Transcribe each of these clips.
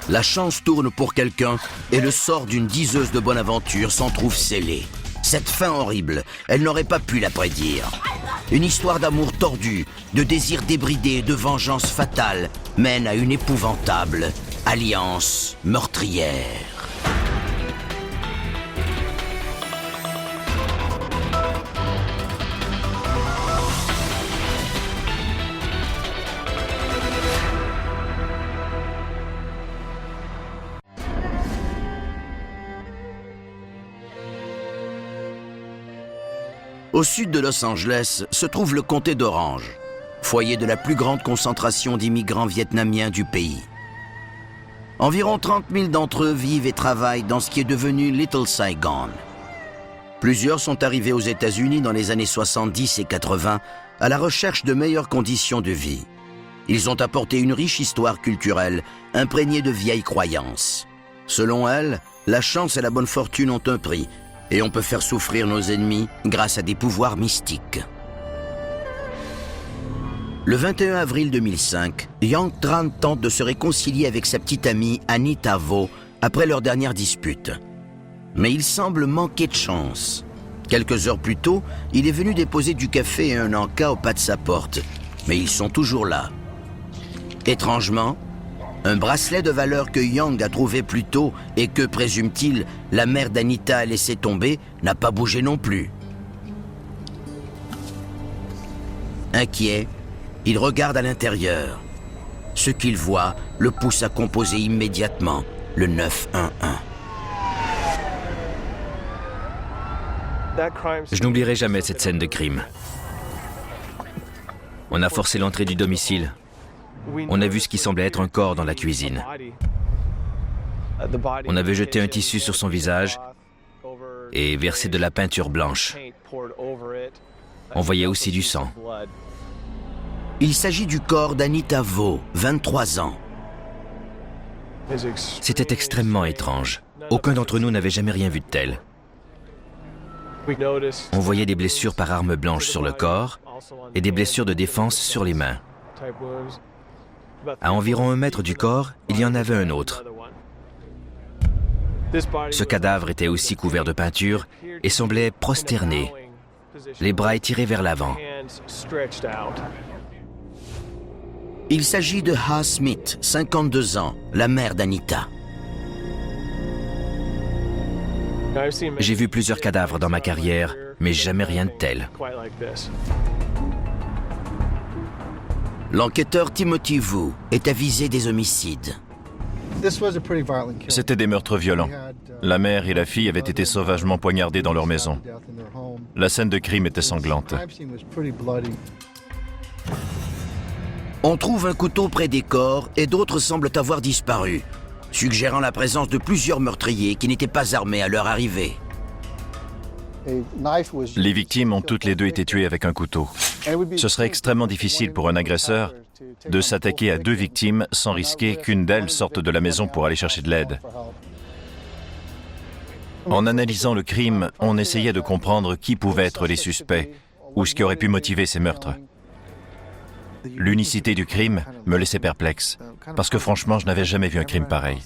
La chance tourne pour quelqu'un et le sort d'une diseuse de bonne aventure s'en trouve scellé. Cette fin horrible, elle n'aurait pas pu la prédire. Une histoire d'amour tordu, de désir débridé et de vengeance fatale mène à une épouvantable alliance meurtrière. Au sud de Los Angeles se trouve le comté d'Orange, foyer de la plus grande concentration d'immigrants vietnamiens du pays. Environ 30 000 d'entre eux vivent et travaillent dans ce qui est devenu Little Saigon. Plusieurs sont arrivés aux États-Unis dans les années 70 et 80 à la recherche de meilleures conditions de vie. Ils ont apporté une riche histoire culturelle imprégnée de vieilles croyances. Selon elles, la chance et la bonne fortune ont un prix, et on peut faire souffrir nos ennemis grâce à des pouvoirs mystiques. Le 21 avril 2005, Yang Tran tente de se réconcilier avec sa petite amie Anita Vo après leur dernière dispute. Mais il semble manquer de chance. Quelques heures plus tôt, il est venu déposer du café et un encas au pas de sa porte, mais ils sont toujours là. Étrangement, un bracelet de valeur que Yang a trouvé plus tôt et que, présume-t-il, la mère d'Anita a laissé tomber, n'a pas bougé non plus. Inquiet, il regarde à l'intérieur. Ce qu'il voit le pousse à composer immédiatement le 911. Je n'oublierai jamais cette scène de crime. On a forcé l'entrée du domicile. On a vu ce qui semblait être un corps dans la cuisine. On avait jeté un tissu sur son visage et versé de la peinture blanche. On voyait aussi du sang. Il s'agit du corps d'Anita Vo, 23 ans. C'était extrêmement étrange. Aucun d'entre nous n'avait jamais rien vu de tel. On voyait des blessures par arme blanche sur le corps et des blessures de défense sur les mains. À environ 1 mètre du corps, il y en avait un autre. Ce cadavre était aussi couvert de peinture et semblait prosterné, les bras étirés vers l'avant. Il s'agit de Ha Smith, 52 ans, la mère d'Anita. J'ai vu plusieurs cadavres dans ma carrière, mais jamais rien de tel. L'enquêteur Timothy Wu est avisé des homicides. C'était des meurtres violents. La mère et la fille avaient été sauvagement poignardées dans leur maison. La scène de crime était sanglante. On trouve un couteau près des corps et d'autres semblent avoir disparu, suggérant la présence de plusieurs meurtriers qui n'étaient pas armés à leur arrivée. Les victimes ont toutes les deux été tuées avec un couteau. Ce serait extrêmement difficile pour un agresseur de s'attaquer à 2 victimes sans risquer qu'une d'elles sorte de la maison pour aller chercher de l'aide. En analysant le crime, on essayait de comprendre qui pouvaient être les suspects ou ce qui aurait pu motiver ces meurtres. L'unicité du crime me laissait perplexe, parce que franchement, je n'avais jamais vu un crime pareil.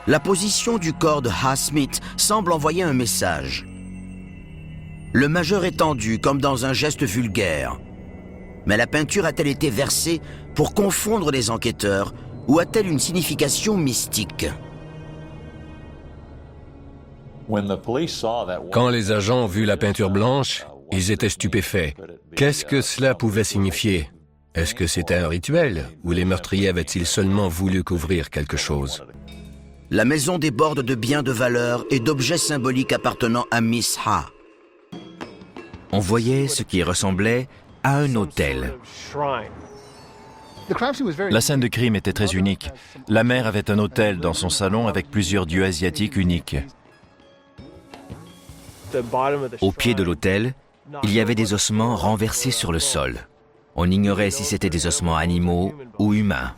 La position du corps de Ha Smith semble envoyer un message. Le majeur est tendu comme dans un geste vulgaire. Mais la peinture a-t-elle été versée pour confondre les enquêteurs ou a-t-elle une signification mystique? Quand les agents ont vu la peinture blanche, ils étaient stupéfaits. Qu'est-ce que cela pouvait signifier? Est-ce que c'était un rituel ou les meurtriers avaient-ils seulement voulu couvrir quelque chose? La maison déborde de biens de valeur et d'objets symboliques appartenant à Miss Ha. On voyait ce qui ressemblait à un autel. La scène de crime était très unique. La mère avait un autel dans son salon avec plusieurs dieux asiatiques uniques. Au pied de l'autel, il y avait des ossements renversés sur le sol. On ignorait si c'était des ossements animaux ou humains.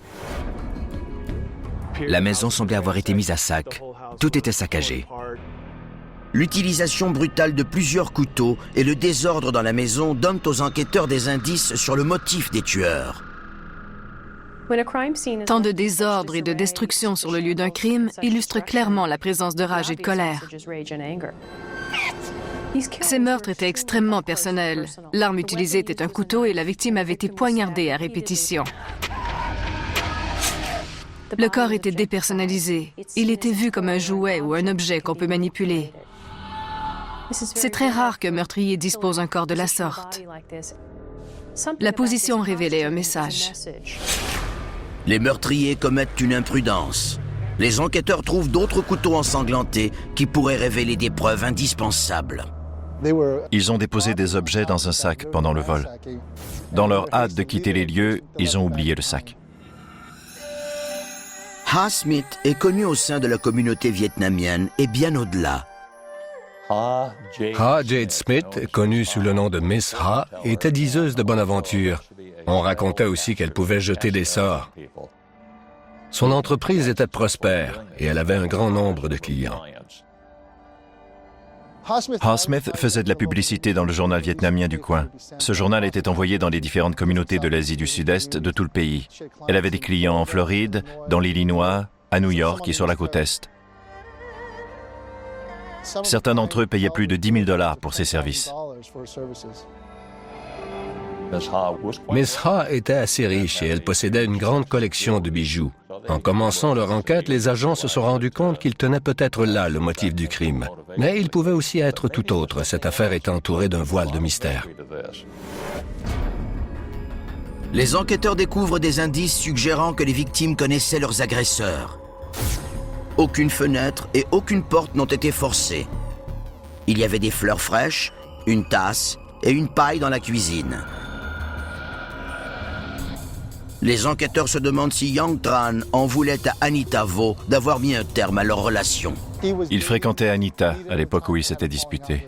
La maison semblait avoir été mise à sac. Tout était saccagé. L'utilisation brutale de plusieurs couteaux et le désordre dans la maison donnent aux enquêteurs des indices sur le motif des tueurs. Tant de désordre et de destruction sur le lieu d'un crime illustre clairement la présence de rage et de colère. Ces meurtres étaient extrêmement personnels. L'arme utilisée était un couteau et la victime avait été poignardée à répétition. Le corps était dépersonnalisé. Il était vu comme un jouet ou un objet qu'on peut manipuler. C'est très rare qu'un meurtrier dispose un corps de la sorte. La position révélait un message. Les meurtriers commettent une imprudence. Les enquêteurs trouvent d'autres couteaux ensanglantés qui pourraient révéler des preuves indispensables. Ils ont déposé des objets dans un sac pendant le vol. Dans leur hâte de quitter les lieux, ils ont oublié le sac. Ha Smith est connu au sein de la communauté vietnamienne et bien au-delà. Ha Jade Smith, connue sous le nom de Miss Ha, était diseuse de bonne aventure. On racontait aussi qu'elle pouvait jeter des sorts. Son entreprise était prospère et elle avait un grand nombre de clients. Ha Smith faisait de la publicité dans le journal vietnamien du coin. Ce journal était envoyé dans les différentes communautés de l'Asie du Sud-Est de tout le pays. Elle avait des clients en Floride, dans l'Illinois, à New York et sur la côte Est. Certains d'entre eux payaient plus de 10 000 $ pour ces services. Miss Ha était assez riche et elle possédait une grande collection de bijoux. En commençant leur enquête, les agents se sont rendus compte qu'il tenait peut-être là le motif du crime. Mais il pouvait aussi être tout autre. Cette affaire était entourée d'un voile de mystère. Les enquêteurs découvrent des indices suggérant que les victimes connaissaient leurs agresseurs. Aucune fenêtre et aucune porte n'ont été forcées. Il y avait des fleurs fraîches, une tasse et une paille dans la cuisine. Les enquêteurs se demandent si Yang Tran en voulait à Anita Vo d'avoir mis un terme à leur relation. Il fréquentait Anita à l'époque où ils s'étaient disputés.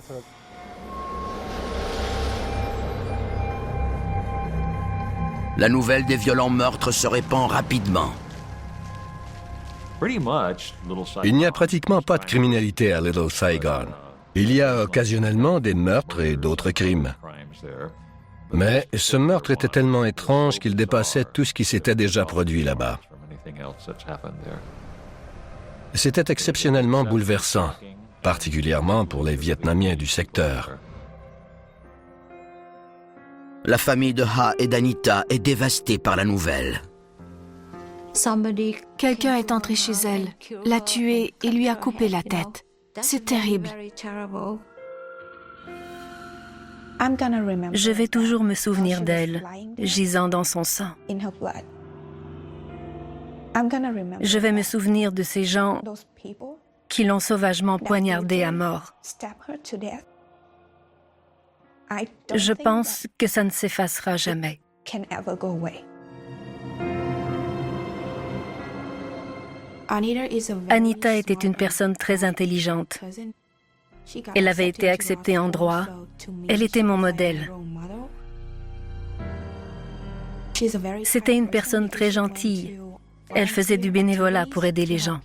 La nouvelle des violents meurtres se répand rapidement. Il n'y a pratiquement pas de criminalité à Little Saigon. Il y a occasionnellement des meurtres et d'autres crimes. Mais ce meurtre était tellement étrange qu'il dépassait tout ce qui s'était déjà produit là-bas. C'était exceptionnellement bouleversant, particulièrement pour les Vietnamiens du secteur. La famille de Ha et d'Anita est dévastée par la nouvelle. Quelqu'un est entré chez elle, l'a tuée et lui a coupé la tête. C'est terrible. Je vais toujours me souvenir d'elle, gisant dans son sang. Je vais me souvenir de ces gens qui l'ont sauvagement poignardée à mort. Je pense que ça ne s'effacera jamais. Anita était une personne très intelligente. Elle avait été acceptée en droit. Elle était mon modèle. C'était une personne très gentille. Elle faisait du bénévolat pour aider les gens.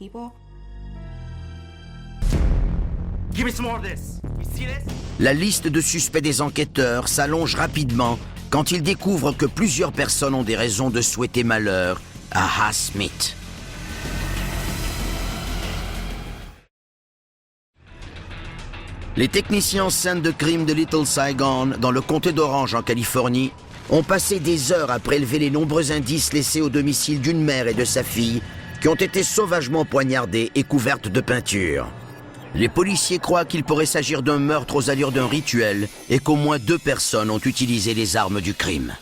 La liste de suspects des enquêteurs s'allonge rapidement quand ils découvrent que plusieurs personnes ont des raisons de souhaiter malheur à Ha Smith. Les techniciens en scène de crime de Little Saigon, dans le comté d'Orange en Californie, ont passé des heures à prélever les nombreux indices laissés au domicile d'une mère et de sa fille qui ont été sauvagement poignardées et couvertes de peinture. Les policiers croient qu'il pourrait s'agir d'un meurtre aux allures d'un rituel et qu'au moins 2 personnes ont utilisé les armes du crime.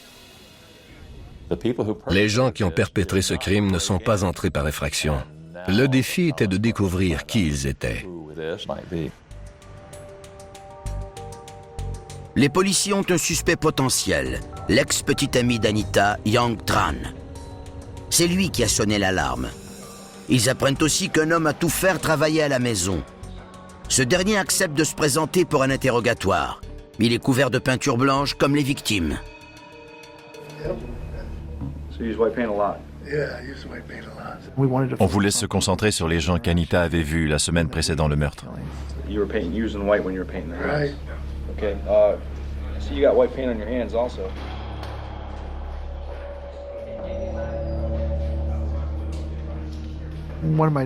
Les gens qui ont perpétré ce crime ne sont pas entrés par effraction. Le défi était de découvrir qui ils étaient. Les policiers ont un suspect potentiel, l'ex-petit ami d'Anita, Yang Tran. C'est lui qui a sonné l'alarme. Ils apprennent aussi qu'un homme à tout faire travaillait à la maison. Ce dernier accepte de se présenter pour un interrogatoire. Il est couvert de peinture blanche comme les victimes. On voulait se concentrer sur les gens qu'Anita avait vus la semaine précédant le meurtre. Okay, so you got white paint on your hands also.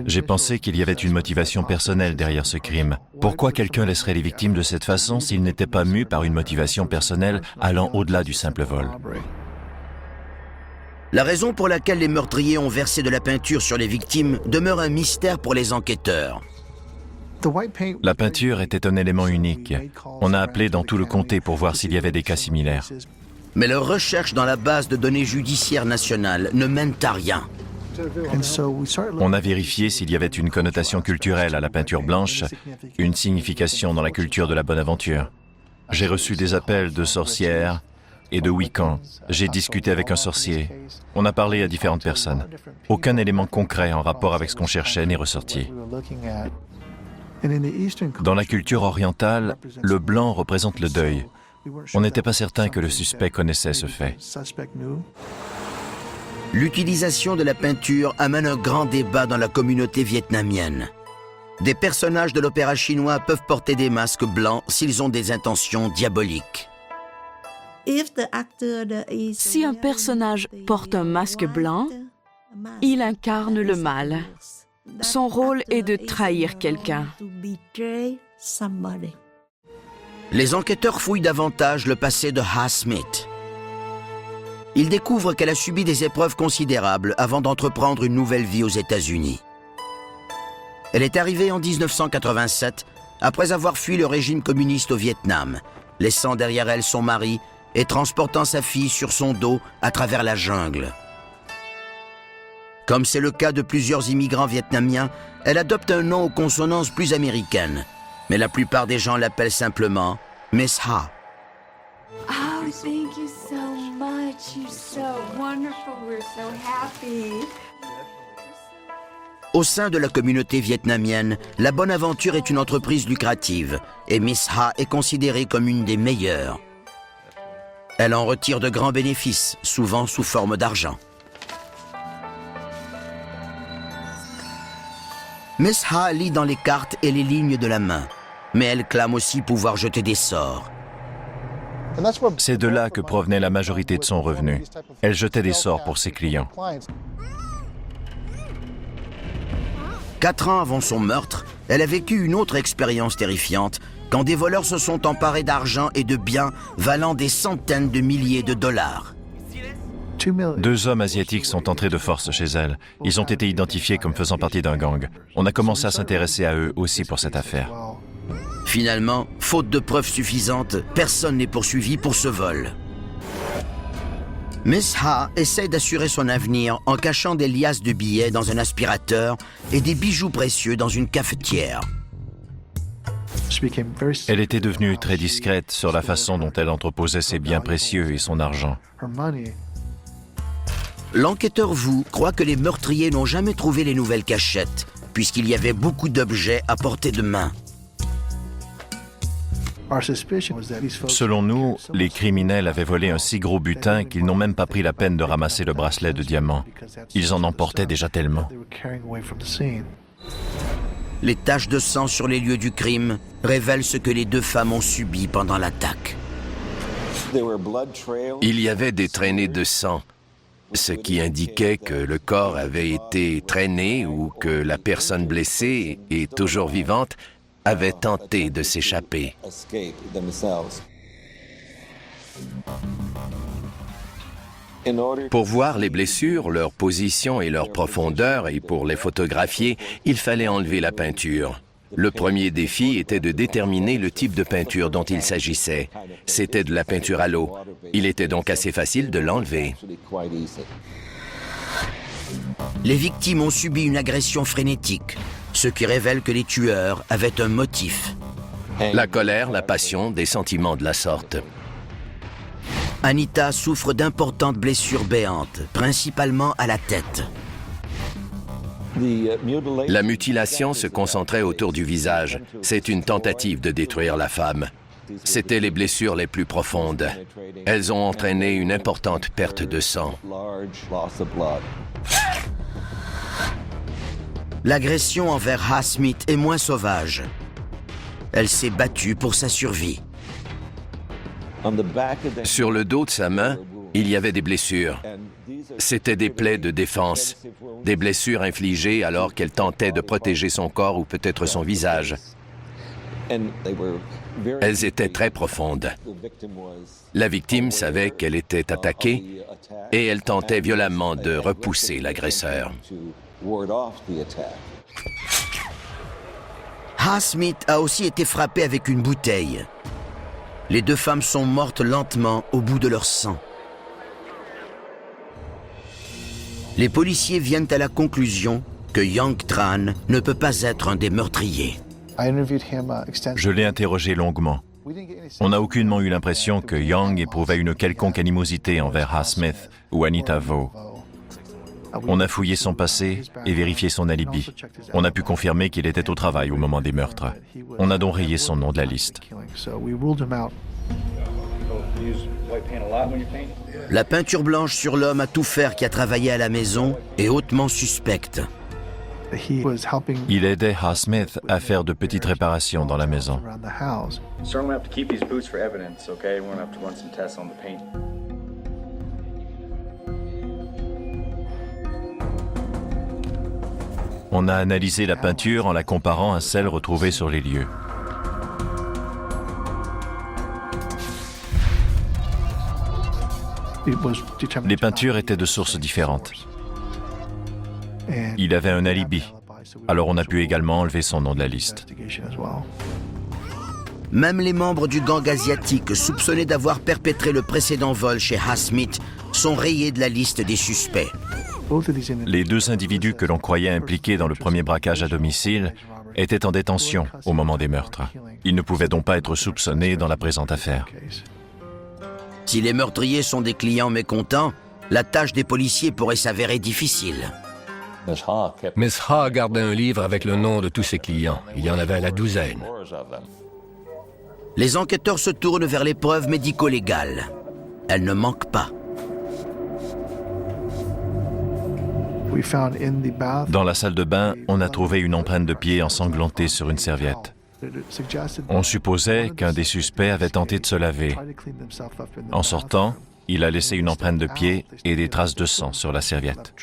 J'ai pensé qu'il y avait une motivation personnelle derrière ce crime. Pourquoi quelqu'un laisserait les victimes de cette façon s'il n'était pas mu par une motivation personnelle allant au-delà du simple vol? La raison pour laquelle les meurtriers ont versé de la peinture sur les victimes demeure un mystère pour les enquêteurs. La peinture était un élément unique. On a appelé dans tout le comté pour voir s'il y avait des cas similaires. Mais leurs recherches dans la base de données judiciaire nationale ne mènent à rien. On a vérifié s'il y avait une connotation culturelle à la peinture blanche, une signification dans la culture de la bonne aventure. J'ai reçu des appels de sorcières et de Wiccans. J'ai discuté avec un sorcier. On a parlé à différentes personnes. Aucun élément concret en rapport avec ce qu'on cherchait n'est ressorti. Dans la culture orientale, le blanc représente le deuil. On n'était pas certain que le suspect connaissait ce fait. L'utilisation de la peinture amène un grand débat dans la communauté vietnamienne. Des personnages de l'opéra chinois peuvent porter des masques blancs s'ils ont des intentions diaboliques. Si un personnage porte un masque blanc, il incarne le mal. Son rôle est de trahir quelqu'un. Les enquêteurs fouillent davantage le passé de Ha Smith. Ils découvrent qu'elle a subi des épreuves considérables avant d'entreprendre une nouvelle vie aux États-Unis. Elle est arrivée en 1987 après avoir fui le régime communiste au Vietnam, laissant derrière elle son mari et transportant sa fille sur son dos à travers la jungle. Comme c'est le cas de plusieurs immigrants vietnamiens, elle adopte un nom aux consonances plus américaines, mais la plupart des gens l'appellent simplement Miss Ha. Oh, thank you so much. You're so wonderful. We're so happy. Au sein de la communauté vietnamienne, la bonne aventure est une entreprise lucrative et Miss Ha est considérée comme une des meilleures. Elle en retire de grands bénéfices, souvent sous forme d'argent. Miss Ha lit dans les cartes et les lignes de la main, mais elle clame aussi pouvoir jeter des sorts. C'est de là que provenait la majorité de son revenu. Elle jetait des sorts pour ses clients. 4 ans avant son meurtre, elle a vécu une autre expérience terrifiante quand des voleurs se sont emparés d'argent et de biens valant des centaines de milliers de dollars. 2 hommes asiatiques sont entrés de force chez elle. Ils ont été identifiés comme faisant partie d'un gang. On a commencé à s'intéresser à eux aussi pour cette affaire. Finalement, faute de preuves suffisantes, personne n'est poursuivi pour ce vol. Miss Ha essaie d'assurer son avenir en cachant des liasses de billets dans un aspirateur et des bijoux précieux dans une cafetière. Elle était devenue très discrète sur la façon dont elle entreposait ses biens précieux et son argent. L'enquêteur Wu croit que les meurtriers n'ont jamais trouvé les nouvelles cachettes, puisqu'il y avait beaucoup d'objets à portée de main. Selon nous, les criminels avaient volé un si gros butin qu'ils n'ont même pas pris la peine de ramasser le bracelet de diamants. Ils en emportaient déjà tellement. Les taches de sang sur les lieux du crime révèlent ce que les 2 femmes ont subi pendant l'attaque. Il y avait des traînées de sang, ce qui indiquait que le corps avait été traîné ou que la personne blessée et toujours vivante avait tenté de s'échapper. Pour voir les blessures, leur position et leur profondeur, et pour les photographier, il fallait enlever la peinture. Le premier défi était de déterminer le type de peinture dont il s'agissait. C'était de la peinture à l'eau. Il était donc assez facile de l'enlever. Les victimes ont subi une agression frénétique, ce qui révèle que les tueurs avaient un motif. La colère, la passion, des sentiments de la sorte. Anita souffre d'importantes blessures béantes, principalement à la tête. La mutilation se concentrait autour du visage. C'est une tentative de détruire la femme. C'étaient les blessures les plus profondes. Elles ont entraîné une importante perte de sang. L'agression envers Ha Smith est moins sauvage. Elle s'est battue pour sa survie. Sur le dos de sa main, Il y avait des blessures. C'étaient des plaies de défense, des blessures infligées alors qu'elle tentait de protéger son corps ou peut-être son visage. Elles étaient très profondes. La victime savait qu'elle était attaquée et elle tentait violemment de repousser l'agresseur. Ha Smith a aussi été frappé avec une bouteille. Les deux femmes sont mortes lentement au bout de leur sang. Les policiers viennent à la conclusion que Young Tran ne peut pas être un des meurtriers. Je l'ai interrogé longuement. On n'a aucunement eu l'impression que Young éprouvait une quelconque animosité envers Ha Smith ou Anita Vo. On a fouillé son passé et vérifié son alibi. On a pu confirmer qu'il était au travail au moment des meurtres. On a donc rayé son nom de la liste. La peinture blanche sur l'homme à tout faire qui a travaillé à la maison est hautement suspecte. Il aidait Ha Smith à faire de petites réparations dans la maison. On a analysé la peinture en la comparant à celle retrouvée sur les lieux. Les peintures étaient de sources différentes. Il avait un alibi, alors on a pu également enlever son nom de la liste. Même les membres du gang asiatique soupçonnés d'avoir perpétré le précédent vol chez Ha Smith sont rayés de la liste des suspects. Les deux individus que l'on croyait impliqués dans le premier braquage à domicile étaient en détention au moment des meurtres. Ils ne pouvaient donc pas être soupçonnés dans la présente affaire. Si les meurtriers sont des clients mécontents, la tâche des policiers pourrait s'avérer difficile. Miss Ha gardait un livre avec le nom de tous ses clients. Il y en avait à la douzaine. Les enquêteurs se tournent vers les preuves médico-légales. Elles ne manquent pas. Dans la salle de bain, on a trouvé une empreinte de pied ensanglantée sur une serviette. On supposait qu'un des suspects avait tenté de se laver. En sortant, il a laissé une empreinte de pied et des traces de sang sur la serviette.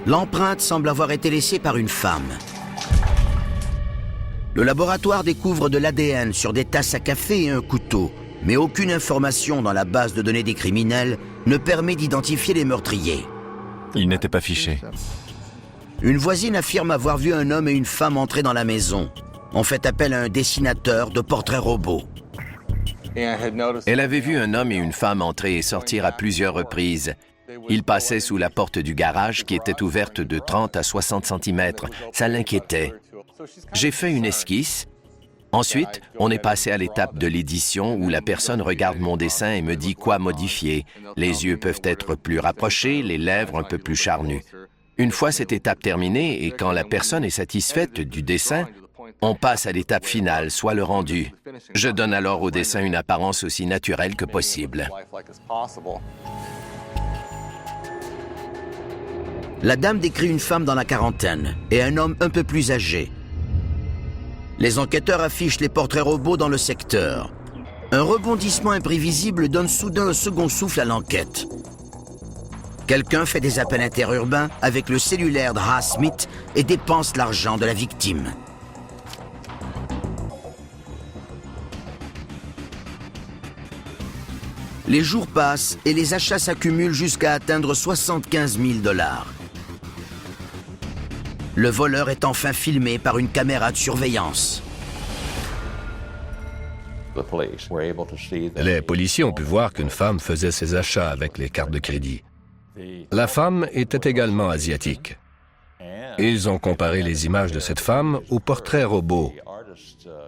L'empreinte semble avoir été laissée par une femme. Le laboratoire découvre de l'ADN sur des tasses à café et un couteau, mais aucune information dans la base de données des criminels ne permet d'identifier les meurtriers. Il n'était pas fiché. Une voisine affirme avoir vu un homme et une femme entrer dans la maison. On fait appel à un dessinateur de portraits robots. Elle avait vu un homme et une femme entrer et sortir à plusieurs reprises. Ils passaient sous la porte du garage qui était ouverte de 30 à 60 cm. Ça l'inquiétait. J'ai fait une esquisse. Ensuite, on est passé à l'étape de l'édition où la personne regarde mon dessin et me dit quoi modifier. Les yeux peuvent être plus rapprochés, les lèvres un peu plus charnues. Une fois cette étape terminée et quand la personne est satisfaite du dessin, on passe à l'étape finale, soit le rendu. Je donne alors au dessin une apparence aussi naturelle que possible. La dame décrit une femme dans la quarantaine et un homme un peu plus âgé. Les enquêteurs affichent les portraits robots dans le secteur. Un rebondissement imprévisible donne soudain un second souffle à l'enquête. Quelqu'un fait des appels interurbains avec le cellulaire de Ha Smith et dépense l'argent de la victime. Les jours passent et les achats s'accumulent jusqu'à atteindre 75 000 $. Le voleur est enfin filmé par une caméra de surveillance. Les policiers ont pu voir qu'une femme faisait ses achats avec les cartes de crédit. La femme était également asiatique. Ils ont comparé les images de cette femme au portrait robot.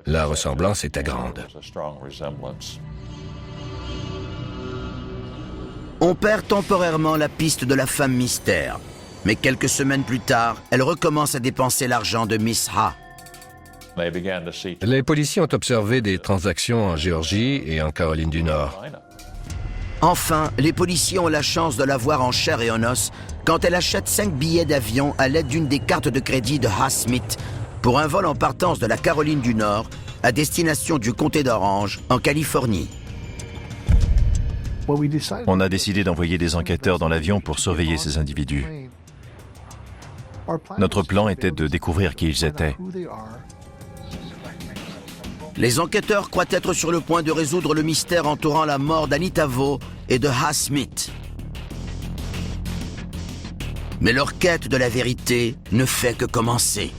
La ressemblance était grande. On perd temporairement la piste de la femme mystère. Mais quelques semaines plus tard, elle recommence à dépenser l'argent de Miss Ha. Les policiers ont observé des transactions en Géorgie et en Caroline du Nord. Enfin, les policiers ont la chance de la voir en chair et en os quand elle achète 5 billets d'avion à l'aide d'une des cartes de crédit de Ha Smith pour un vol en partance de la Caroline du Nord à destination du comté d'Orange, en Californie. On a décidé d'envoyer des enquêteurs dans l'avion pour surveiller ces individus. Notre plan était de découvrir qui ils étaient. Les enquêteurs croient être sur le point de résoudre le mystère entourant la mort d'Anita Vo et de Ha Smith. Mais leur quête de la vérité ne fait que commencer.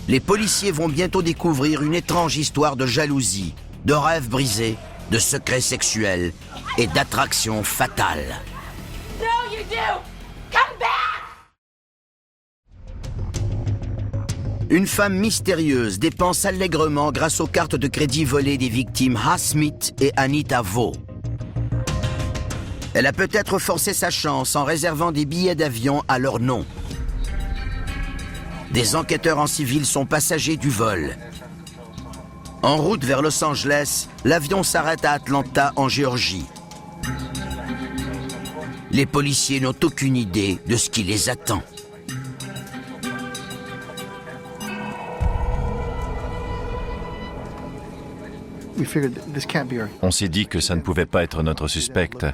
Les policiers vont bientôt découvrir une étrange histoire de jalousie, de rêves brisés, de secrets sexuels et d'attractions fatales. No, you do! Come back! Une femme mystérieuse dépense allègrement grâce aux cartes de crédit volées des victimes Ha Smith et Anita Vo. Elle a peut-être forcé sa chance en réservant des billets d'avion à leur nom. Des enquêteurs en civil sont passagers du vol. En route vers Los Angeles, l'avion s'arrête à Atlanta, en Géorgie. Les policiers n'ont aucune idée de ce qui les attend. On s'est dit que ça ne pouvait pas être notre suspecte.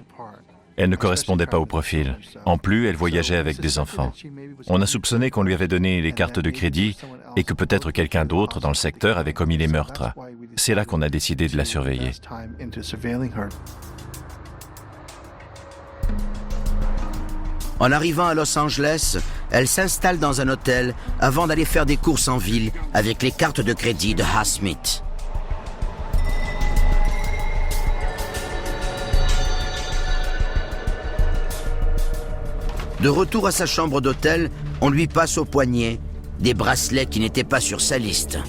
Elle ne correspondait pas au profil. En plus, elle voyageait avec des enfants. On a soupçonné qu'on lui avait donné les cartes de crédit et que peut-être quelqu'un d'autre dans le secteur avait commis les meurtres. C'est là qu'on a décidé de la surveiller. En arrivant à Los Angeles, elle s'installe dans un hôtel avant d'aller faire des courses en ville avec les cartes de crédit de Ha Smith. De retour à sa chambre d'hôtel, on lui passe au poignet des bracelets qui n'étaient pas sur sa liste.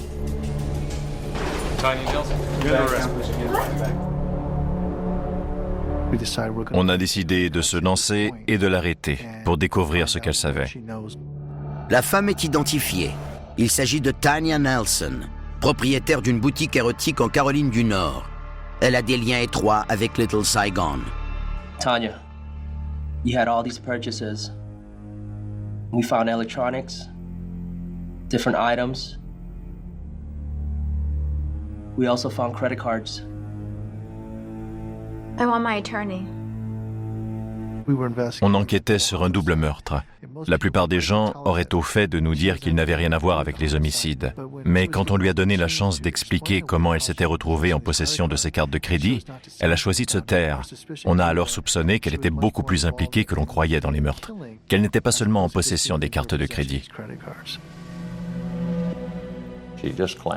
On a décidé de se lancer et de l'arrêter pour découvrir ce qu'elle savait. La femme est identifiée. Il s'agit de Tanya Nelson, propriétaire d'une boutique érotique en Caroline du Nord. Elle a des liens étroits avec Little Saigon. Tanya, you had all these purchases. We found electronics, different items. We also found credit cards. I want my attorney. On enquêtait sur un double meurtre. La plupart des gens auraient au fait de nous dire qu'ils n'avaient rien à voir avec les homicides. Mais quand on lui a donné la chance d'expliquer comment elle s'était retrouvée en possession de ses cartes de crédit, elle a choisi de se taire. On a alors soupçonné qu'elle était beaucoup plus impliquée que l'on croyait dans les meurtres, qu'elle n'était pas seulement en possession des cartes de crédit.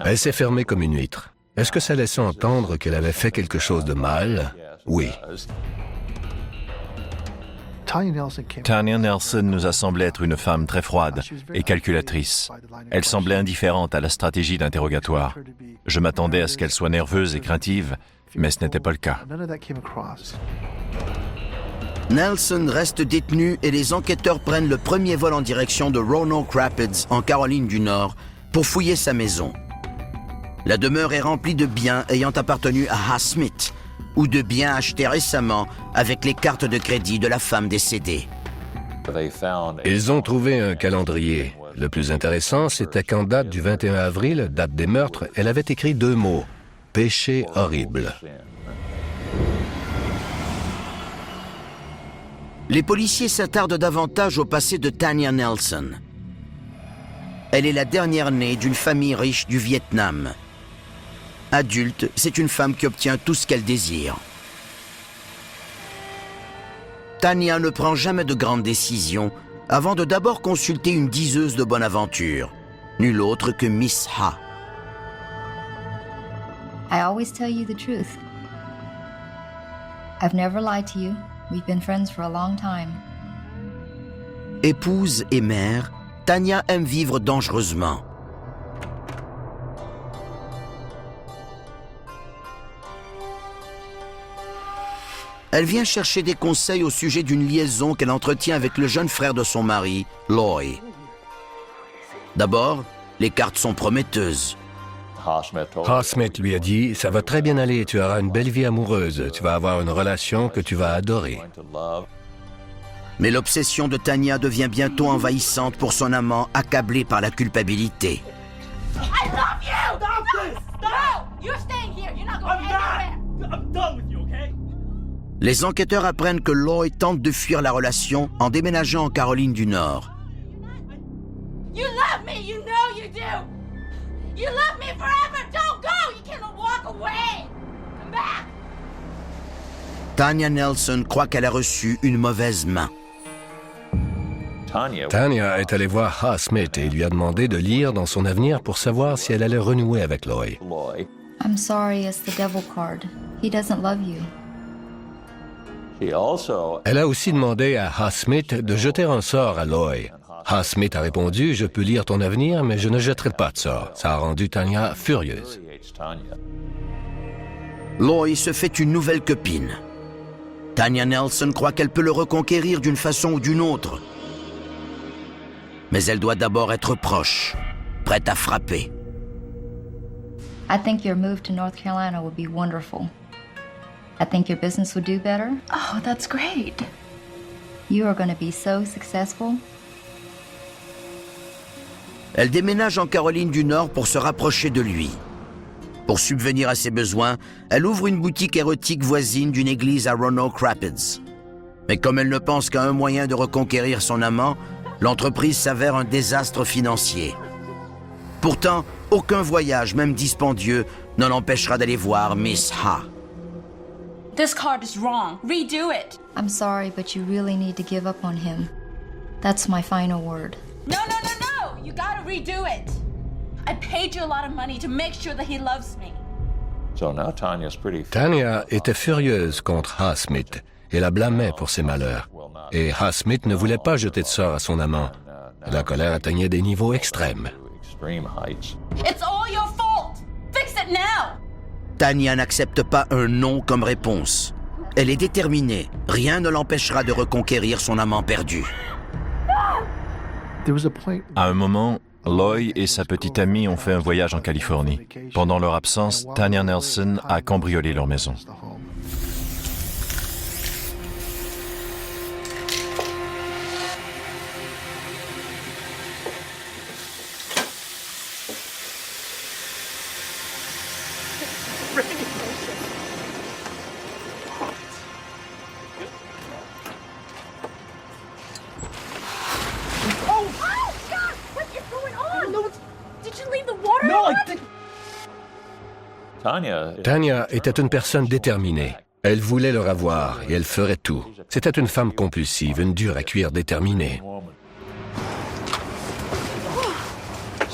Elle s'est fermée comme une huître. Est-ce que ça laissait entendre qu'elle avait fait quelque chose de mal? Oui. Tanya Nelson nous a semblé être une femme très froide et calculatrice. Elle semblait indifférente à la stratégie d'interrogatoire. Je m'attendais à ce qu'elle soit nerveuse et craintive, mais ce n'était pas le cas. Nelson reste détenue et les enquêteurs prennent le premier vol en direction de Roanoke Rapids, en Caroline du Nord, pour fouiller sa maison. La demeure est remplie de biens ayant appartenu à Ha Smith, ou de biens achetés récemment avec les cartes de crédit de la femme décédée. Ils ont trouvé un calendrier. Le plus intéressant, c'était qu'en date du 21 avril, date des meurtres, elle avait écrit 2 mots. « Péché horrible ». Les policiers s'attardent davantage au passé de Tanya Nelson. Elle est la dernière née d'une famille riche du Vietnam. Adulte, c'est une femme qui obtient tout ce qu'elle désire. Tanya ne prend jamais de grandes décisions avant de d'abord consulter une diseuse de bonne aventure, nulle autre que Miss Ha. I always tell you the truth. I've never lied to you. We've been friends for a long time. Épouse et mère, Tanya aime vivre dangereusement. Elle vient chercher des conseils au sujet d'une liaison qu'elle entretient avec le jeune frère de son mari, Loy. D'abord, les cartes sont prometteuses. Ha Smith lui a dit « Ça va très bien aller, tu auras une belle vie amoureuse, tu vas avoir une relation que tu vas adorer. » Mais l'obsession de Tanya devient bientôt envahissante pour son amant, accablé par la culpabilité. I love you! Stop this! No! You're staying here. You're not going anywhere. I'm done with you, okay? Les enquêteurs apprennent que Loy tente de fuir la relation en déménageant en Caroline du Nord. You love me, you know you do. You love me forever. Don't go. You cannot walk away. Come back. Tanya Nelson croit qu'elle a reçu une mauvaise main. Tanya est allée voir Ha Smith et lui a demandé de lire dans son avenir pour savoir si elle allait renouer avec Loy. I'm sorry, it's the devil card. He doesn't love you. Elle a aussi demandé à Ha Smith de jeter un sort à Loy. Ha Smith a répondu « Je peux lire ton avenir, mais je ne jetterai pas de sort. » Ça a rendu Tanya furieuse. Loy se fait une nouvelle copine. Tanya Nelson croit qu'elle peut le reconquérir d'une façon ou d'une autre. Mais elle doit d'abord être proche, prête à frapper. I think your move to North Carolina would be wonderful. I think your business would do better. Oh, that's great. You are going to be so successful. Elle déménage en Caroline du Nord pour se rapprocher de lui. Pour subvenir à ses besoins, elle ouvre une boutique érotique voisine d'une église à Roanoke Rapids. Mais comme elle ne pense qu'à un moyen de reconquérir son amant, l'entreprise s'avère un désastre financier. Pourtant, aucun voyage, même dispendieux, ne l'empêchera d'aller voir Miss Ha. This card is wrong. Redo it. I'm sorry, but you really need to give up on him. That's my final word. No. You gotta redo it. I paid you a lot of money to make sure that he loves me. Tanya était furieuse contre Ha Smith et la blâmait pour ses malheurs. Et Ha Smith ne voulait pas jeter de sort à son amant. La colère atteignait des niveaux extrêmes. It's all your fault. Fix it now. Tanya n'accepte pas un non comme réponse. Elle est déterminée. Rien ne l'empêchera de reconquérir son amant perdu. À un moment, Loy et sa petite amie ont fait un voyage en Californie. Pendant leur absence, Tanya Nelson a cambriolé leur maison. Tanya était une personne déterminée. Elle voulait le revoir et elle ferait tout. C'était une femme compulsive, une dure à cuire déterminée.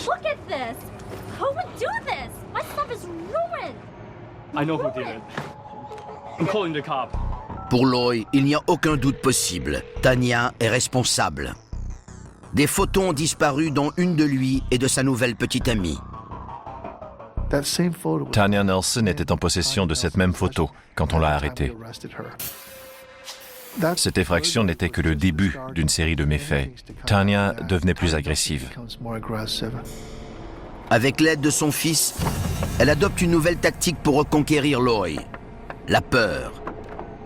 Look at this! Who would do this? My stuff is ruined! I know who did it. I'm calling the cop. Pour Loy, il n'y a aucun doute possible. Tanya est responsable. Des photos ont disparu, dont une de lui et de sa nouvelle petite amie. Tanya Nelson était en possession de cette même photo quand on l'a arrêtée. Cette effraction n'était que le début d'une série de méfaits. Tanya devenait plus agressive. Avec l'aide de son fils, elle adopte une nouvelle tactique pour reconquérir Loy. La peur.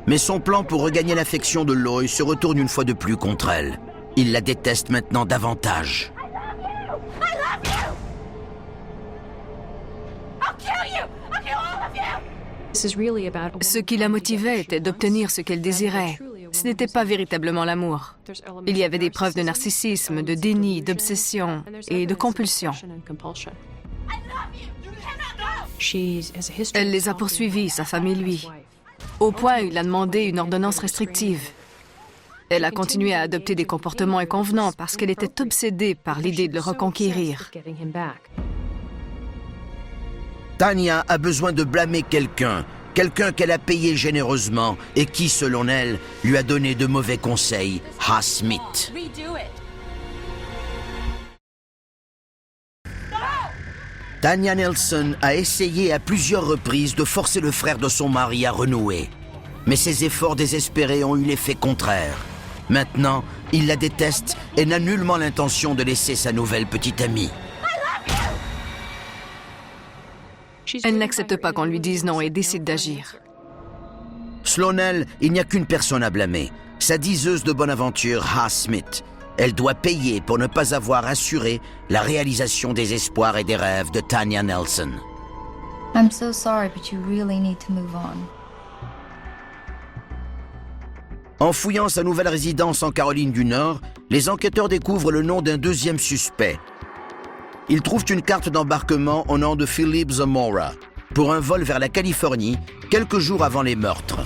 Mais son plan pour regagner l'affection de Loy se retourne une fois de plus contre elle. Il la déteste maintenant davantage. Ce qui la motivait était d'obtenir ce qu'elle désirait. Ce n'était pas véritablement l'amour. Il y avait des preuves de narcissisme, de déni, d'obsession et de compulsion. Elle les a poursuivis, sa femme et lui, au point où il a demandé une ordonnance restrictive. Elle a continué à adopter des comportements inconvenants parce qu'elle était obsédée par l'idée de le reconquérir. Tanya a besoin de blâmer quelqu'un qu'elle a payé généreusement et qui, selon elle, lui a donné de mauvais conseils, Ha Smith. Tanya Nelson a essayé à plusieurs reprises de forcer le frère de son mari à renouer. Mais ses efforts désespérés ont eu l'effet contraire. Maintenant, il la déteste et n'a nullement l'intention de laisser sa nouvelle petite amie. Elle n'accepte pas qu'on lui dise non et décide d'agir. Selon elle, il n'y a qu'une personne à blâmer, sa diseuse de bonne aventure, Ha Smith. Elle doit payer pour ne pas avoir assuré la réalisation des espoirs et des rêves de Tanya Nelson. I'm so sorry, but you really need to move on. En fouillant sa nouvelle résidence en Caroline du Nord, les enquêteurs découvrent le nom d'un deuxième suspect. Ils trouvent une carte d'embarquement au nom de Philip Zamora pour un vol vers la Californie quelques jours avant les meurtres.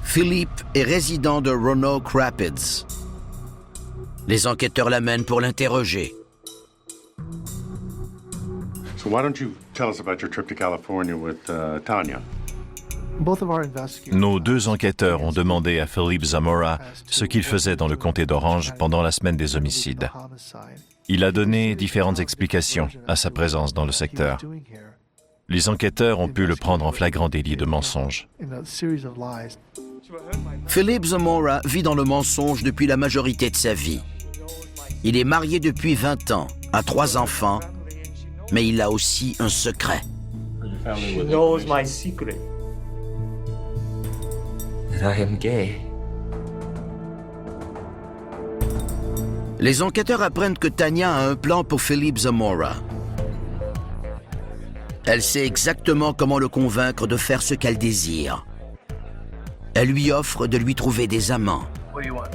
Philip est résident de Roanoke Rapids. Les enquêteurs l'amènent pour l'interroger. So why don't you tell us about your trip to California with Tanya? Nos deux enquêteurs ont demandé à Philip Zamora ce qu'il faisait dans le comté d'Orange pendant la semaine des homicides. Il a donné différentes explications à sa présence dans le secteur. Les enquêteurs ont pu le prendre en flagrant délit de mensonge. Philip Zamora vit dans le mensonge depuis la majorité de sa vie. Il est marié depuis 20 ans, a 3 enfants, mais il a aussi un secret. She knows my secret. That I am gay. Les enquêteurs apprennent que Tanya a un plan pour Philip Zamora. Elle sait exactement comment le convaincre de faire ce qu'elle désire. Elle lui offre de lui trouver des amants. What do you want?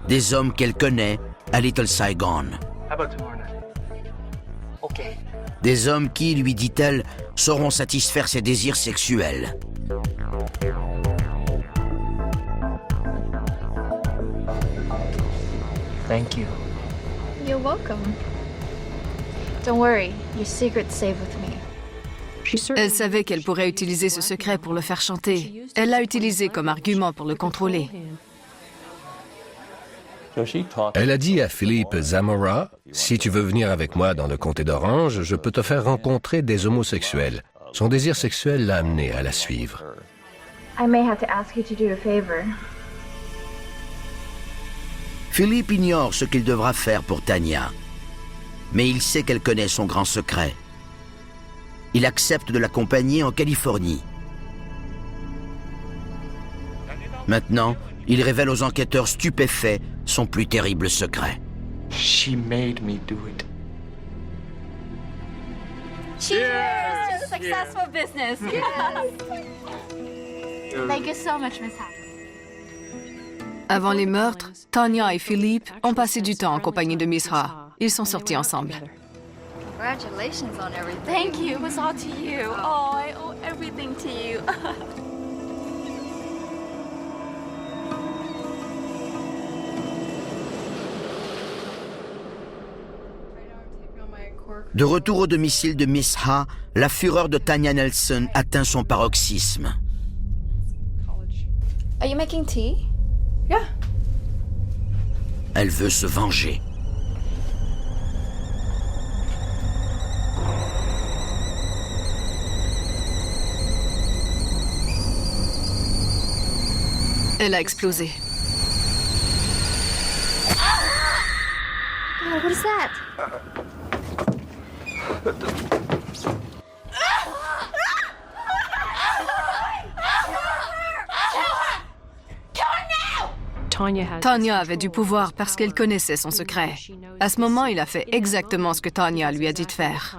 Des hommes qu'elle connaît à Little Saigon. How about tomorrow night? Okay. Des hommes qui, lui dit-elle, sauront satisfaire ses désirs sexuels. Thank you. You're welcome. Don't worry, your secret's safe with me. Elle savait qu'elle pourrait utiliser ce secret pour le faire chanter. Elle l'a utilisé comme argument pour le contrôler. Elle a dit à Philip Zamora, « Si tu veux venir avec moi dans le comté d'Orange, je peux te faire rencontrer des homosexuels. » Son désir sexuel l'a amené à la suivre. I may have to ask you to do a favor. Philippe ignore ce qu'il devra faire pour Tanya, mais il sait qu'elle connaît son grand secret. Il accepte de l'accompagner en Californie. Maintenant, il révèle aux enquêteurs stupéfaits son plus terrible secret. She made me do it. Cheers to successful business. Thank you so much, Miss Hack. Avant les meurtres, Tanya et Philippe ont passé du temps en compagnie de Miss Ha. Ils sont sortis ensemble. Congratulations on everything. Thank you. It was all to you. Oh, I owe everything to you. De retour au domicile de Miss Ha, la fureur de Tanya Nelson atteint son paroxysme. Are you making tea? Yeah. Elle veut se venger. Elle a explosé. God, what is that? Tanya avait du pouvoir parce qu'elle connaissait son secret. À ce moment, il a fait exactement ce que Tanya lui a dit de faire.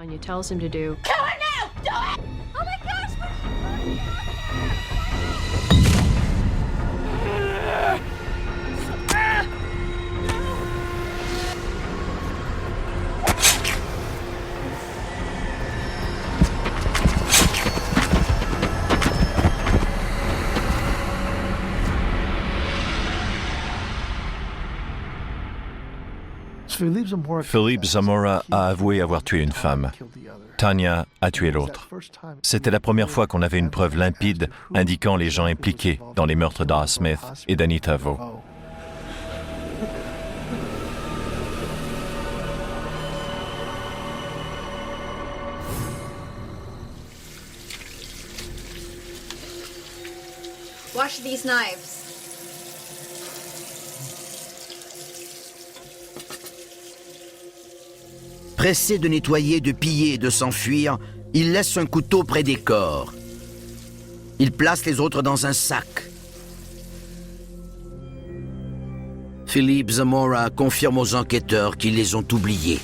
Philip Zamora a avoué avoir tué une femme. Tanya a tué l'autre. C'était la première fois qu'on avait une preuve limpide indiquant les gens impliqués dans les meurtres d'Ara Smith et d'Anita Vo. Wash these knives. Pressé de nettoyer, de piller et de s'enfuir, il laisse un couteau près des corps. Il place les autres dans un sac. Philip Zamora confirme aux enquêteurs qu'ils les ont oubliés.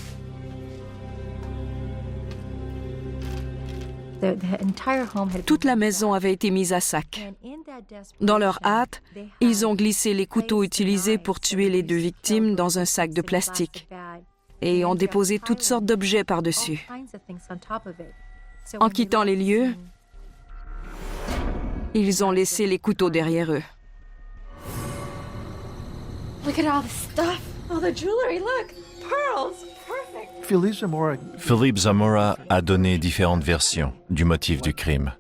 Toute la maison avait été mise à sac. Dans leur hâte, ils ont glissé les couteaux utilisés pour tuer les 2 victimes dans un sac de plastique et ont déposé toutes sortes d'objets par-dessus. En quittant les lieux, ils ont laissé les couteaux derrière eux. Look at all the stuff. All the jewelry, look. Pearls. Perfect. Philippe Zamora a donné différentes versions du motif du crime.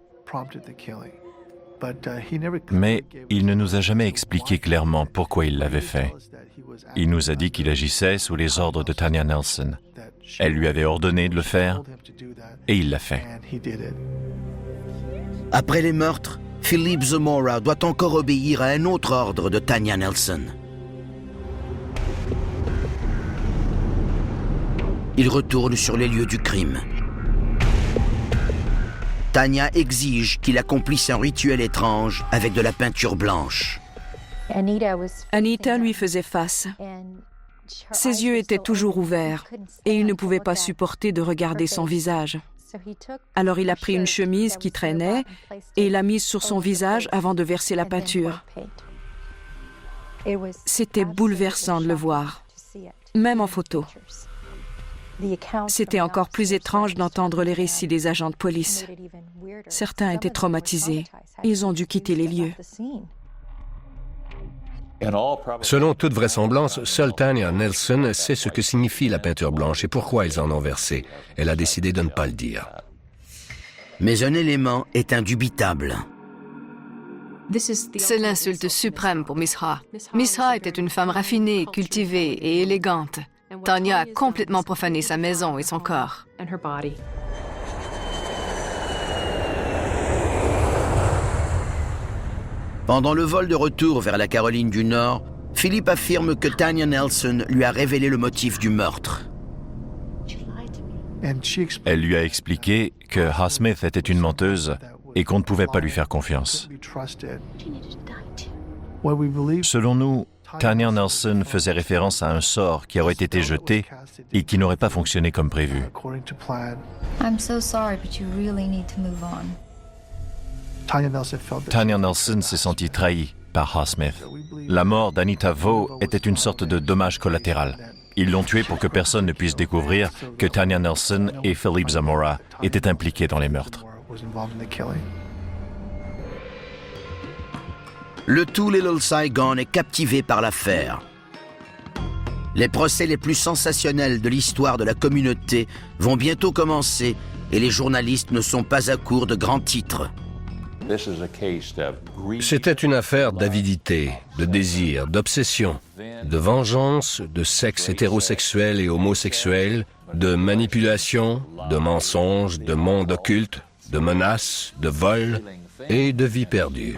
Mais il ne nous a jamais expliqué clairement pourquoi il l'avait fait. Il nous a dit qu'il agissait sous les ordres de Tanya Nelson. Elle lui avait ordonné de le faire et il l'a fait. Après les meurtres, Philippe Zamora doit encore obéir à un autre ordre de Tanya Nelson. Il retourne sur les lieux du crime. Tanya exige qu'il accomplisse un rituel étrange avec de la peinture blanche. Anita lui faisait face. Ses yeux étaient toujours ouverts et il ne pouvait pas supporter de regarder son visage. Alors il a pris une chemise qui traînait et l'a mise sur son visage avant de verser la peinture. C'était bouleversant de le voir, même en photo. C'était encore plus étrange d'entendre les récits des agents de police. Certains étaient traumatisés. Ils ont dû quitter les lieux. Selon toute vraisemblance, seule Tanya Nelson sait ce que signifie la peinture blanche et pourquoi ils en ont versé. Elle a décidé de ne pas le dire. Mais un élément est indubitable. C'est l'insulte suprême pour Miss Ha. Miss Ha était une femme raffinée, cultivée et élégante. Tanya a complètement profané sa maison et son corps. Pendant le vol de retour vers la Caroline du Nord, Philippe affirme que Tanya Nelson lui a révélé le motif du meurtre. Elle lui a expliqué que Ha Smith était une menteuse et qu'on ne pouvait pas lui faire confiance. Selon nous, Tanya Nelson faisait référence à un sort qui aurait été jeté et qui n'aurait pas fonctionné comme prévu. I'm so sorry, but you really need to move on. Tanya Nelson s'est sentie trahie par Ha Smith. La mort d'Anita Vo était une sorte de dommage collatéral. Ils l'ont tuée pour que personne ne puisse découvrir que Tanya Nelson et Philippe Zamora étaient impliqués dans les meurtres. Le tout Little Saigon est captivé par l'affaire. Les procès les plus sensationnels de l'histoire de la communauté vont bientôt commencer et les journalistes ne sont pas à court de grands titres. C'était une affaire d'avidité, de désir, d'obsession, de vengeance, de sexe hétérosexuel et homosexuel, de manipulation, de mensonges, de monde occulte, de menaces, de vols et de vies perdues.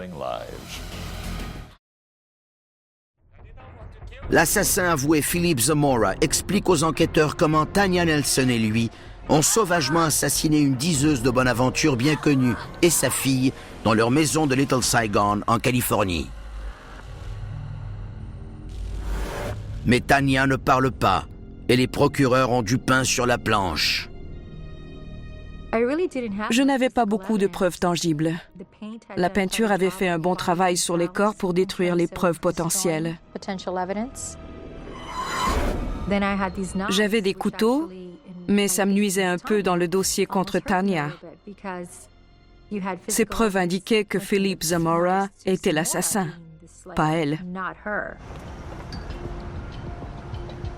L'assassin avoué Philippe Zamora explique aux enquêteurs comment Tanya Nelson et lui ont sauvagement assassiné une diseuse de bonne aventure bien connue et sa fille dans leur maison de Little Saigon, en Californie. Mais Tanya ne parle pas et les procureurs ont du pain sur la planche. Je n'avais pas beaucoup de preuves tangibles. La peinture avait fait un bon travail sur les corps pour détruire les preuves potentielles. J'avais des couteaux, mais ça me nuisait un peu dans le dossier contre Tanya. Ces preuves indiquaient que Philippe Zamora était l'assassin, pas elle.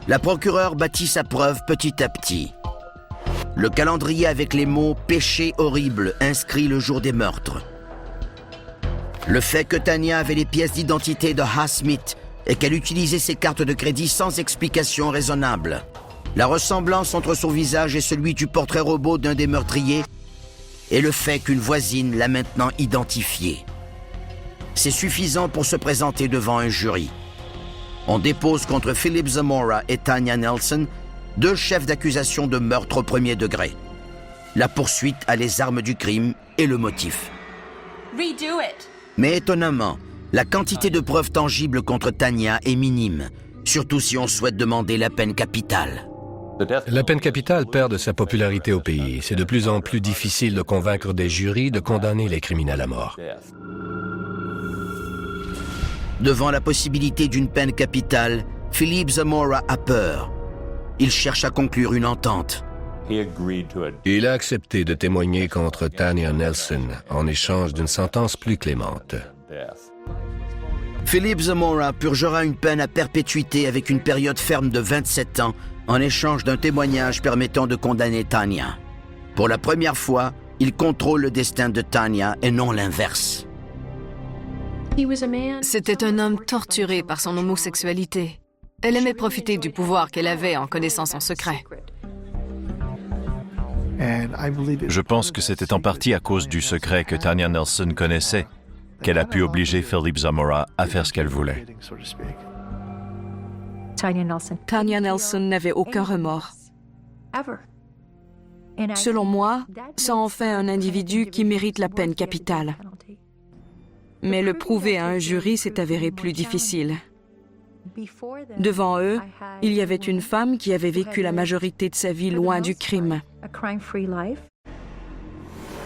La procureure bâtit sa preuve petit à petit. Le calendrier avec les mots « péché horrible » inscrit le jour des meurtres. Le fait que Tanya avait les pièces d'identité de Ha Smith et qu'elle utilisait ses cartes de crédit sans explication raisonnable. La ressemblance entre son visage et celui du portrait robot d'un des meurtriers et le fait qu'une voisine l'a maintenant identifié. C'est suffisant pour se présenter devant un jury. On dépose contre Philippe Zamora et Tanya Nelson 2 chefs d'accusation de meurtre au premier degré. La poursuite a les armes du crime et le motif. Redo it. Mais étonnamment, la quantité de preuves tangibles contre Tanya est minime, surtout si on souhaite demander la peine capitale. La peine capitale perd de sa popularité au pays. C'est de plus en plus difficile de convaincre des jurys de condamner les criminels à mort. Devant la possibilité d'une peine capitale, Philip Zamora a peur. Il cherche à conclure une entente. Il a accepté de témoigner contre Tanya Nelson en échange d'une sentence plus clémente. Philip Zamora purgera une peine à perpétuité avec une période ferme de 27 ans en échange d'un témoignage permettant de condamner Tanya. Pour la première fois, il contrôle le destin de Tanya et non l'inverse. C'était un homme torturé par son homosexualité. Elle aimait profiter du pouvoir qu'elle avait en connaissant son secret. Je pense que c'était en partie à cause du secret que Tanya Nelson connaissait qu'elle a pu obliger Philip Zamora à faire ce qu'elle voulait. Tanya Nelson n'avait aucun remords. Selon moi, ça en fait un individu qui mérite la peine capitale. Mais le prouver à un jury s'est avéré plus difficile. Devant eux, il y avait une femme qui avait vécu la majorité de sa vie loin du crime.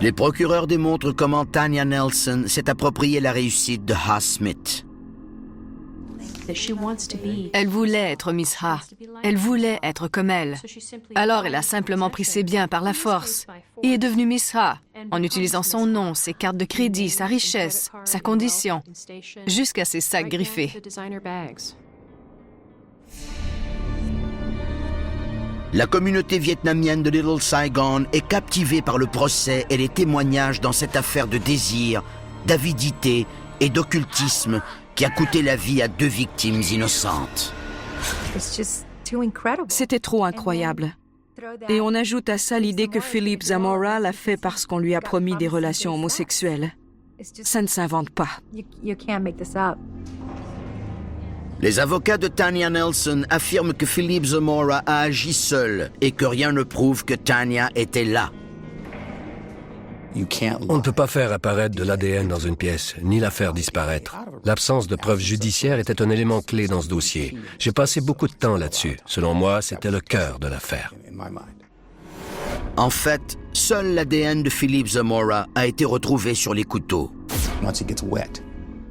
Les procureurs démontrent comment Tanya Nelson s'est approprié la réussite de Ha Smith. Elle voulait être Miss Ha. Elle voulait être comme elle. Alors elle a simplement pris ses biens par la force et est devenue Miss Ha en utilisant son nom, ses cartes de crédit, sa richesse, sa condition, jusqu'à ses sacs griffés. La communauté vietnamienne de Little Saigon est captivée par le procès et les témoignages dans cette affaire de désir, d'avidité et d'occultisme qui a coûté la vie à 2 victimes innocentes. C'était trop incroyable. Et on ajoute à ça l'idée que Philip Zamora l'a fait parce qu'on lui a promis des relations homosexuelles. Ça ne s'invente pas. Les avocats de Tanya Nelson affirment que Philip Zamora a agi seul et que rien ne prouve que Tanya était là. On ne peut pas faire apparaître de l'ADN dans une pièce, ni la faire disparaître. L'absence de preuves judiciaires était un élément clé dans ce dossier. J'ai passé beaucoup de temps là-dessus. Selon moi, c'était le cœur de l'affaire. En fait, seul l'ADN de Philip Zamora a été retrouvé sur les couteaux.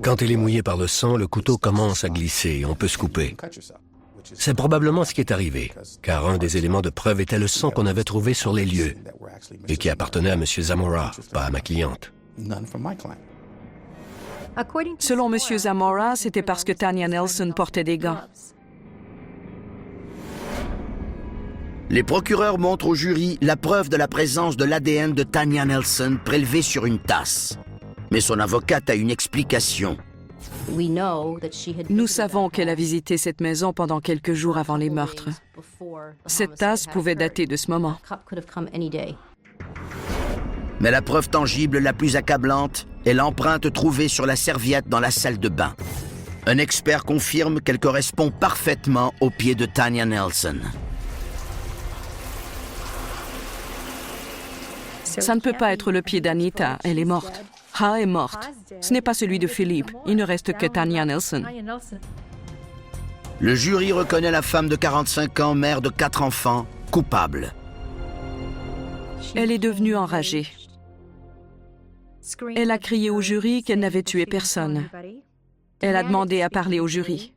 Quand il est mouillé par le sang, le couteau commence à glisser et on peut se couper. C'est probablement ce qui est arrivé, car un des éléments de preuve était le sang qu'on avait trouvé sur les lieux et qui appartenait à M. Zamora, pas à ma cliente. Selon M. Zamora, c'était parce que Tanya Nelson portait des gants. Les procureurs montrent au jury la preuve de la présence de l'ADN de Tanya Nelson prélevé sur une tasse. Mais son avocate a une explication. Nous savons qu'elle a visité cette maison pendant quelques jours avant les meurtres. Cette tasse pouvait dater de ce moment. Mais la preuve tangible la plus accablante est l'empreinte trouvée sur la serviette dans la salle de bain. Un expert confirme qu'elle correspond parfaitement au pied de Tanya Nelson. Ça ne peut pas être le pied d'Anita, elle est morte. Ha est morte. Ce n'est pas celui de Philippe. Il ne reste que Tanya Nelson. Le jury reconnaît la femme de 45 ans, mère de 4 enfants, coupable. Elle est devenue enragée. Elle a crié au jury qu'elle n'avait tué personne. Elle a demandé à parler au jury.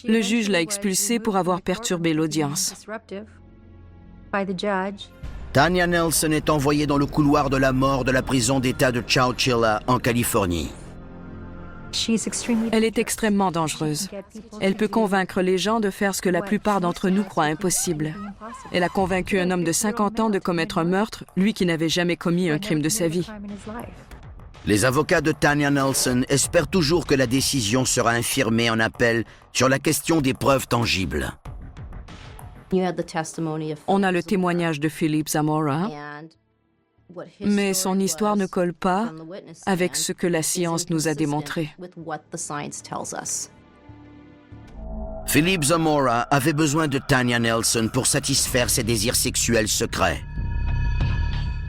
Le juge l'a expulsée pour avoir perturbé l'audience. Tanya Nelson est envoyée dans le couloir de la mort de la prison d'État de Chowchilla, en Californie. Elle est extrêmement dangereuse. Elle peut convaincre les gens de faire ce que la plupart d'entre nous croient impossible. Elle a convaincu un homme de 50 ans de commettre un meurtre, lui qui n'avait jamais commis un crime de sa vie. Les avocats de Tanya Nelson espèrent toujours que la décision sera infirmée en appel sur la question des preuves tangibles. On a le témoignage de Philip Zamora, mais son histoire ne colle pas avec ce que la science nous a démontré. Philip Zamora avait besoin de Tanya Nelson pour satisfaire ses désirs sexuels secrets.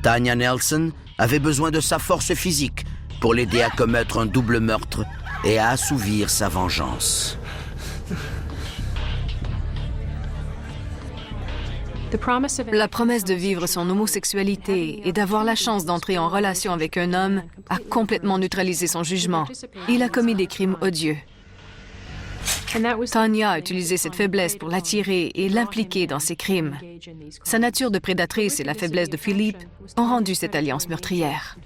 Tanya Nelson avait besoin de sa force physique pour l'aider à commettre un double meurtre et à assouvir sa vengeance. La promesse de vivre son homosexualité et d'avoir la chance d'entrer en relation avec un homme a complètement neutralisé son jugement. Il a commis des crimes odieux. Tanya a utilisé cette faiblesse pour l'attirer et l'impliquer dans ses crimes. Sa nature de prédatrice et la faiblesse de Philippe ont rendu cette alliance meurtrière.